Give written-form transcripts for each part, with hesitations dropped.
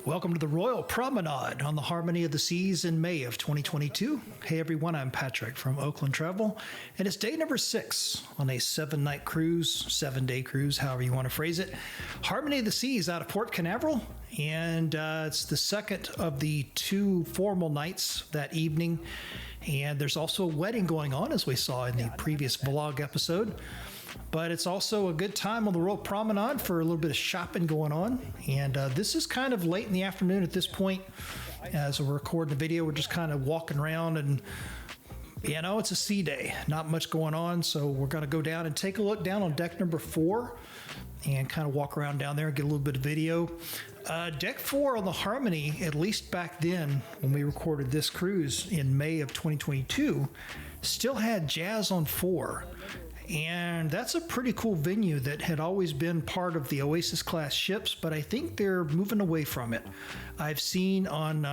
Welcome to the Royal Promenade on the Harmony of the Seas in May of 2022. Hey everyone, I'm Patrick from Oakland Travel, and it's day number 6 on a 7-night cruise, 7-day cruise, however you want to phrase it. Harmony of the Seas out of Port Canaveral, and it's the second of the 2 formal nights that evening, and there's also a wedding going on, as we saw in the previous vlog episode. But it's also a good time on the Royal Promenade for a little bit of shopping going on. And this is kind of late in the afternoon at this point. As we're recording the video, we're just kind of walking around and, you know, it's a sea day. Not much going on. So we're going to go down and take a look down on deck number 4 and kind of walk around down there and get a little bit of video. Deck 4 on the Harmony, at least back then when we recorded this cruise in May of 2022, still had Jazz on 4. And that's a pretty cool venue that had always been part of the Oasis class ships, but I think they're moving away from it. I've seen on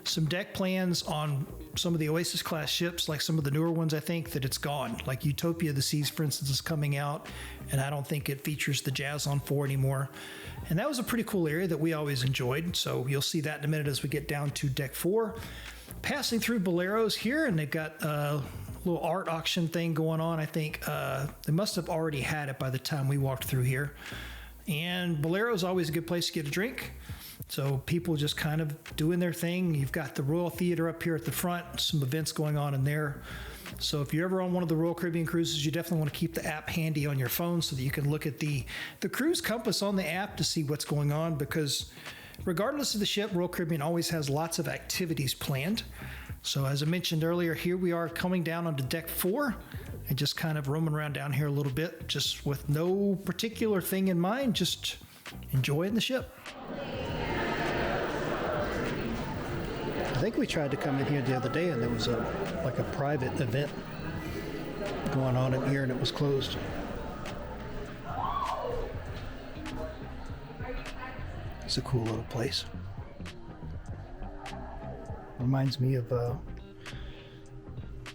some deck plans on some of the Oasis class ships, like some of the newer ones, I think that it's gone. Like Utopia of the Seas, for instance, is coming out, and I don't think it features the Jazz on 4 anymore. And that was a pretty cool area that we always enjoyed. So you'll see that in a minute as we get down to deck 4. Passing through Bolero's here, and they've got little art auction thing going on. I think they must have already had it by the time we walked through here. And Bolero is always a good place to get a drink. So people just kind of doing their thing. You've got the Royal Theater up here at the front, some events going on in there. So if you're ever on one of the Royal Caribbean cruises, you definitely want to keep the app handy on your phone so that you can look at the cruise compass on the app to see what's going on, because regardless of the ship, Royal Caribbean always has lots of activities planned. So as I mentioned earlier, here we are coming down onto deck 4 and just kind of roaming around down here a little bit, just with no particular thing in mind, just enjoying the ship. I think we tried to come in here the other day and there was like a private event going on in here and it was closed. It's a cool little place. Reminds me of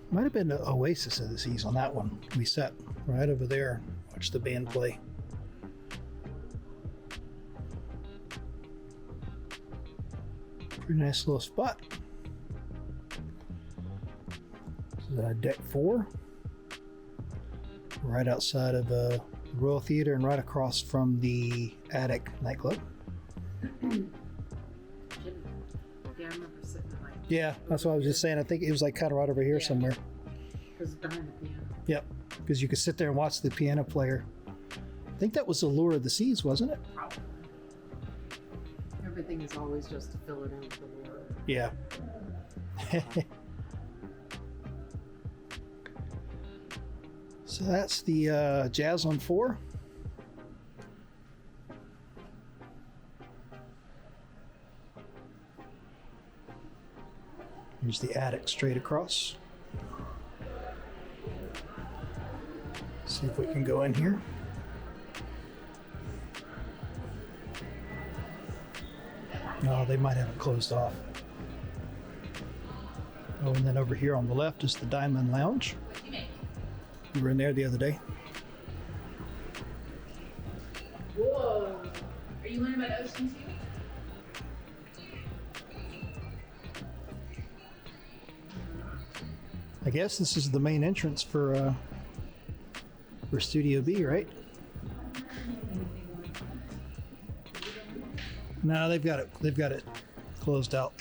might have been the Oasis of the Seas on that one. We sat right over there, watched the band play. Pretty nice little spot. This is deck 4, right outside of the Royal Theater and right across from the Attic nightclub. Yeah, I remember sitting there like... Yeah, that's what I was just saying. I think it was like kind of right over here somewhere. It was behind the piano. Yep, because you could sit there and watch the piano player. I think that was the Lure of the Seas, wasn't it? Probably. Everything is always just to fill it in with the lure. Yeah. So that's the Jazz on 4. Here's the Attic straight across. See if we can go in here. No, they might have it closed off. Oh, and then over here on the left is the Diamond Lounge. We were in there the other day. Whoa! Are you learning about ocean too? I guess this is the main entrance for Studio B, right? No, they've got it closed out.